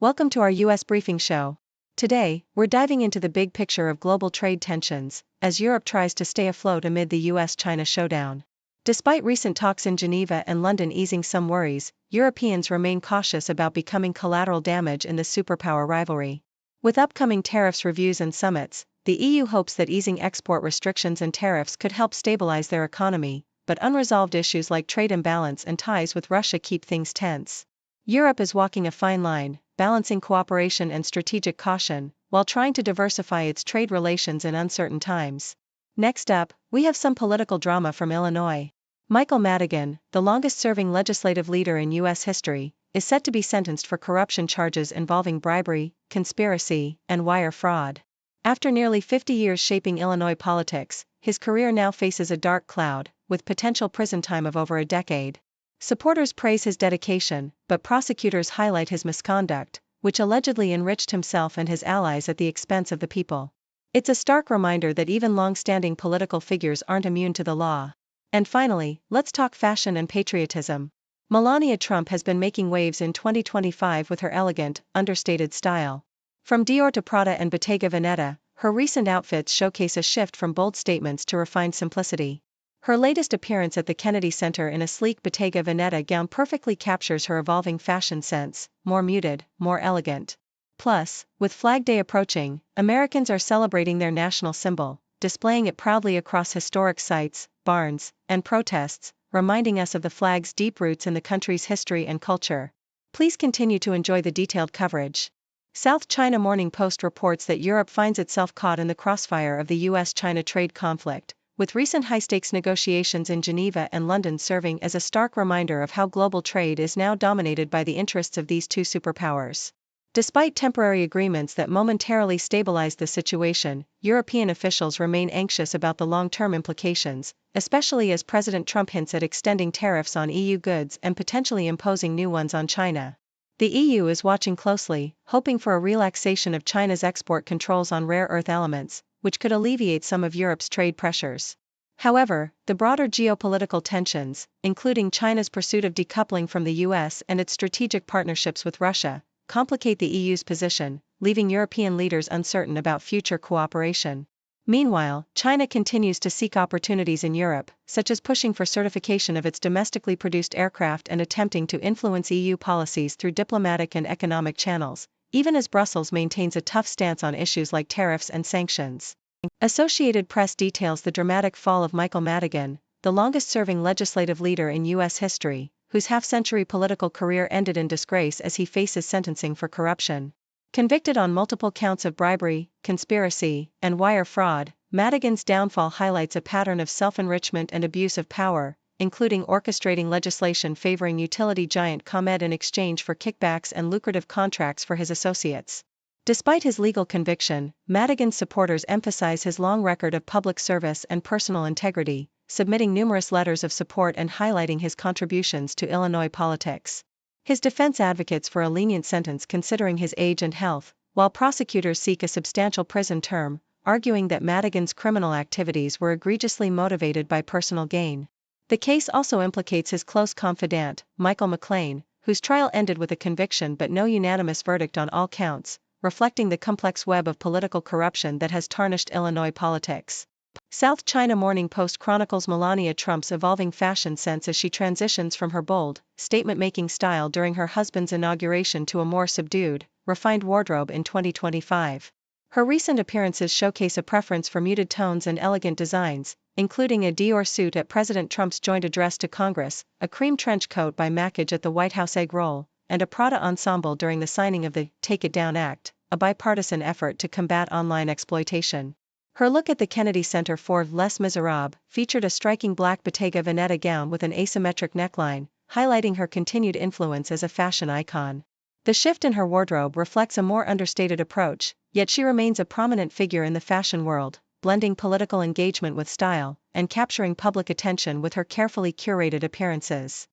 Welcome to our U.S. briefing show. Today, we're diving into the big picture of global trade tensions, as Europe tries to stay afloat amid the U.S.-China showdown. Despite recent talks in Geneva and London easing some worries, Europeans remain cautious about becoming collateral damage in the superpower rivalry. With upcoming tariffs reviews and summits, the EU hopes that easing export restrictions and tariffs could help stabilize their economy, but unresolved issues like trade imbalance and ties with Russia keep things tense. Europe is walking a fine line, balancing cooperation and strategic caution, while trying to diversify its trade relations in uncertain times. Next up, we have some political drama from Illinois. Michael Madigan, the longest-serving legislative leader in U.S. history, is set to be sentenced for corruption charges involving bribery, conspiracy, and wire fraud. After nearly 50 years shaping Illinois politics, his career now faces a dark cloud, with potential prison time of over a decade. Supporters praise his dedication, but prosecutors highlight his misconduct, which allegedly enriched himself and his allies at the expense of the people. It's a stark reminder that even long-standing political figures aren't immune to the law. And finally, let's talk fashion and patriotism. Melania Trump has been making waves in 2025 with her elegant, understated style. From Dior to Prada and Bottega Veneta, her recent outfits showcase a shift from bold statements to refined simplicity. Her latest appearance at the Kennedy Center in a sleek Bottega Veneta gown perfectly captures her evolving fashion sense, more muted, more elegant. Plus, with Flag Day approaching, Americans are celebrating their national symbol, displaying it proudly across historic sites, barns, and protests, reminding us of the flag's deep roots in the country's history and culture. Please continue to enjoy the detailed coverage. South China Morning Post reports that Europe finds itself caught in the crossfire of the U.S.-China trade conflict, with recent high-stakes negotiations in Geneva and London serving as a stark reminder of how global trade is now dominated by the interests of these two superpowers. Despite temporary agreements that momentarily stabilize the situation, European officials remain anxious about the long-term implications, especially as President Trump hints at extending tariffs on EU goods and potentially imposing new ones on China. The EU is watching closely, hoping for a relaxation of China's export controls on rare earth elements, which could alleviate some of Europe's trade pressures. However, the broader geopolitical tensions, including China's pursuit of decoupling from the US and its strategic partnerships with Russia, complicate the EU's position, leaving European leaders uncertain about future cooperation. Meanwhile, China continues to seek opportunities in Europe, such as pushing for certification of its domestically produced aircraft and attempting to influence EU policies through diplomatic and economic channels, even as Brussels maintains a tough stance on issues like tariffs and sanctions. Associated Press details the dramatic fall of Michael Madigan, the longest-serving legislative leader in U.S. history, whose half-century political career ended in disgrace as he faces sentencing for corruption. Convicted on multiple counts of bribery, conspiracy, and wire fraud, Madigan's downfall highlights a pattern of self-enrichment and abuse of power, including orchestrating legislation favoring utility giant ComEd in exchange for kickbacks and lucrative contracts for his associates. Despite his legal conviction, Madigan's supporters emphasize his long record of public service and personal integrity, submitting numerous letters of support and highlighting his contributions to Illinois politics. His defense advocates for a lenient sentence considering his age and health, while prosecutors seek a substantial prison term, arguing that Madigan's criminal activities were egregiously motivated by personal gain. The case also implicates his close confidant, Michael McLean, whose trial ended with a conviction but no unanimous verdict on all counts, reflecting the complex web of political corruption that has tarnished Illinois politics. South China Morning Post chronicles Melania Trump's evolving fashion sense as she transitions from her bold, statement-making style during her husband's inauguration to a more subdued, refined wardrobe in 2025. Her recent appearances showcase a preference for muted tones and elegant designs, including a Dior suit at President Trump's joint address to Congress, a cream trench coat by Mackage at the White House egg roll, and a Prada ensemble during the signing of the Take It Down Act, a bipartisan effort to combat online exploitation. Her look at the Kennedy Center for Les Miserables featured a striking black Bottega Veneta gown with an asymmetric neckline, highlighting her continued influence as a fashion icon. The shift in her wardrobe reflects a more understated approach, yet she remains a prominent figure in the fashion world, blending political engagement with style, and capturing public attention with her carefully curated appearances.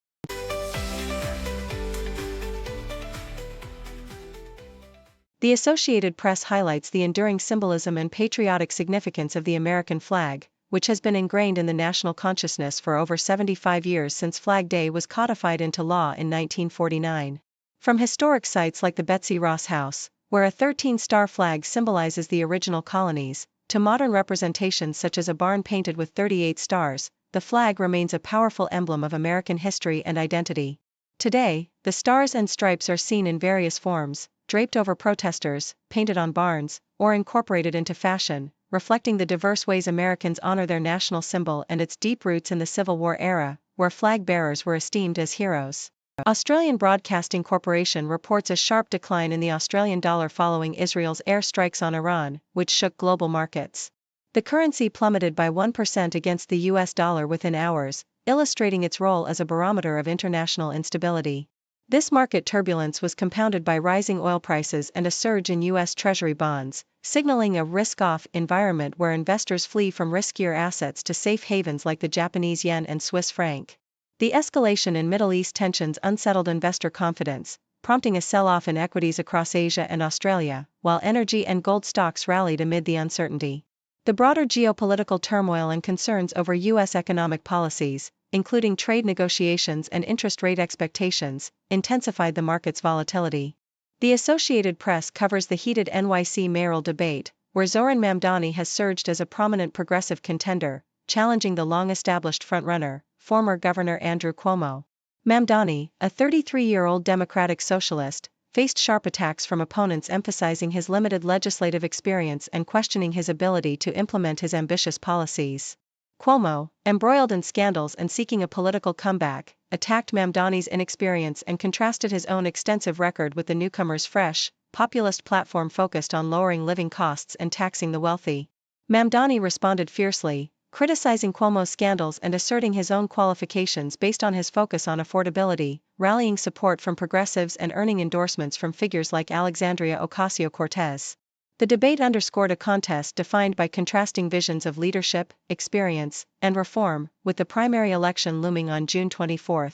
The Associated Press highlights the enduring symbolism and patriotic significance of the American flag, which has been ingrained in the national consciousness for over 75 years since Flag Day was codified into law in 1949. From historic sites like the Betsy Ross House, where a 13-star flag symbolizes the original colonies, to modern representations such as a barn painted with 38 stars, the flag remains a powerful emblem of American history and identity. Today, the stars and stripes are seen in various forms, draped over protesters, painted on barns, or incorporated into fashion, reflecting the diverse ways Americans honor their national symbol and its deep roots in the Civil War era, where flag bearers were esteemed as heroes. Australian Broadcasting Corporation reports a sharp decline in the Australian dollar following Israel's air strikes on Iran, which shook global markets. The currency plummeted by 1% against the US dollar within hours, illustrating its role as a barometer of international instability. This market turbulence was compounded by rising oil prices and a surge in U.S. Treasury bonds, signaling a risk-off environment where investors flee from riskier assets to safe havens like the Japanese yen and Swiss franc. The escalation in Middle East tensions unsettled investor confidence, prompting a sell-off in equities across Asia and Australia, while energy and gold stocks rallied amid the uncertainty. The broader geopolitical turmoil and concerns over U.S. economic policies, including trade negotiations and interest rate expectations, intensified the market's volatility. The Associated Press covers the heated NYC mayoral debate, where Zoran Mamdani has surged as a prominent progressive contender, challenging the long-established frontrunner, former Governor Andrew Cuomo. Mamdani, a 33-year-old Democratic socialist, faced sharp attacks from opponents emphasizing his limited legislative experience and questioning his ability to implement his ambitious policies. Cuomo, embroiled in scandals and seeking a political comeback, attacked Mamdani's inexperience and contrasted his own extensive record with the newcomer's fresh, populist platform focused on lowering living costs and taxing the wealthy. Mamdani responded fiercely, criticizing Cuomo's scandals and asserting his own qualifications based on his focus on affordability, rallying support from progressives and earning endorsements from figures like Alexandria Ocasio-Cortez. The debate underscored a contest defined by contrasting visions of leadership, experience, and reform, with the primary election looming on June 24.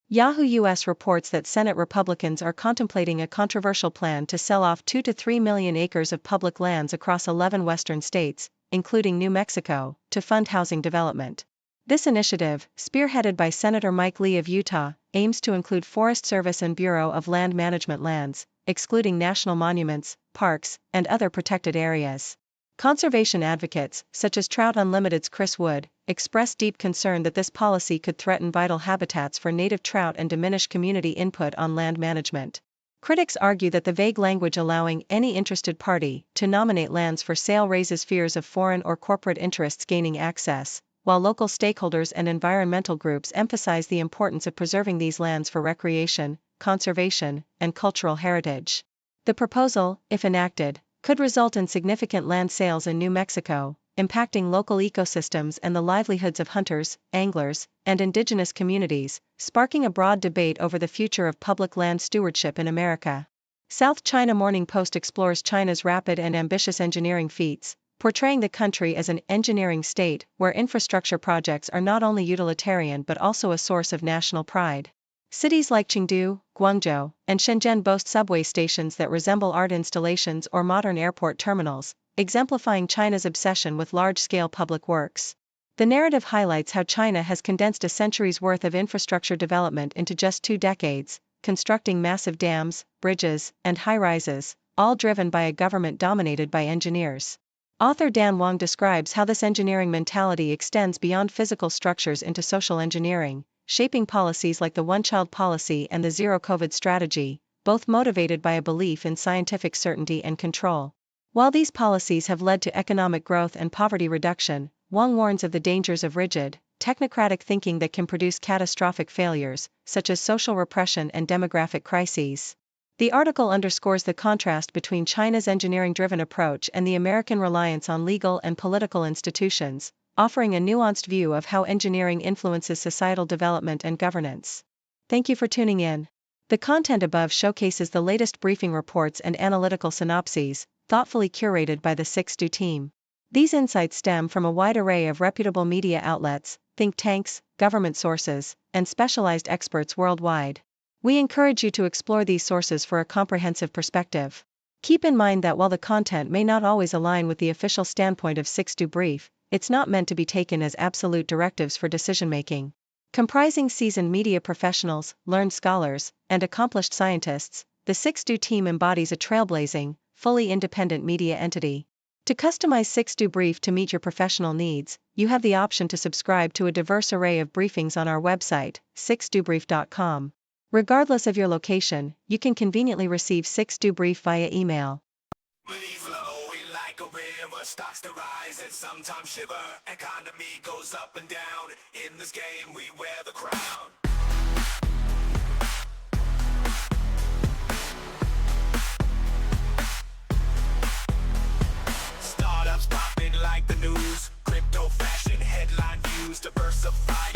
Yahoo US reports that Senate Republicans are contemplating a controversial plan to sell off 2 to 3 million acres of public lands across 11 western states, including New Mexico, to fund housing development. This initiative, spearheaded by Senator Mike Lee of Utah, aims to include Forest Service and Bureau of Land Management lands, excluding national monuments, parks, and other protected areas. Conservation advocates, such as Trout Unlimited's Chris Wood, expressed deep concern that this policy could threaten vital habitats for native trout and diminish community input on land management. Critics argue that the vague language allowing any interested party to nominate lands for sale raises fears of foreign or corporate interests gaining access, while local stakeholders and environmental groups emphasize the importance of preserving these lands for recreation, conservation, and cultural heritage. The proposal, if enacted, could result in significant land sales in New Mexico, impacting local ecosystems and the livelihoods of hunters, anglers, and indigenous communities, sparking a broad debate over the future of public land stewardship in America. South China Morning Post explores China's rapid and ambitious engineering feats, portraying the country as an engineering state where infrastructure projects are not only utilitarian but also a source of national pride. Cities like Chengdu, Guangzhou, and Shenzhen boast subway stations that resemble art installations or modern airport terminals, exemplifying China's obsession with large-scale public works. The narrative highlights how China has condensed a century's worth of infrastructure development into just 2 decades, constructing massive dams, bridges, and high-rises, all driven by a government dominated by engineers. Author Dan Wang describes how this engineering mentality extends beyond physical structures into social engineering, shaping policies like the one-child policy and the zero-COVID strategy, both motivated by a belief in scientific certainty and control. While these policies have led to economic growth and poverty reduction, Wang warns of the dangers of rigid, technocratic thinking that can produce catastrophic failures, such as social repression and demographic crises. The article underscores the contrast between China's engineering-driven approach and the American reliance on legal and political institutions, offering a nuanced view of how engineering influences societal development and governance. Thank you for tuning in. The content above showcases the latest briefing reports and analytical synopses, thoughtfully curated by the 6Do team. These insights stem from a wide array of reputable media outlets, think tanks, government sources, and specialized experts worldwide. We encourage you to explore these sources for a comprehensive perspective. Keep in mind that while the content may not always align with the official standpoint of 6Do Brief, it's not meant to be taken as absolute directives for decision-making. Comprising seasoned media professionals, learned scholars, and accomplished scientists, the 6Do team embodies a trailblazing, fully independent media entity. To customize 6Do Brief to meet your professional needs, you have the option to subscribe to a diverse array of briefings on our website, 6dobrief.com. Regardless of your location, you can conveniently receive 6Do Brief via email. Stocks to rise and sometimes shiver. Economy goes up and down. In this game we wear the crown. Startups popping like the news. Crypto fashion headline views. Diversify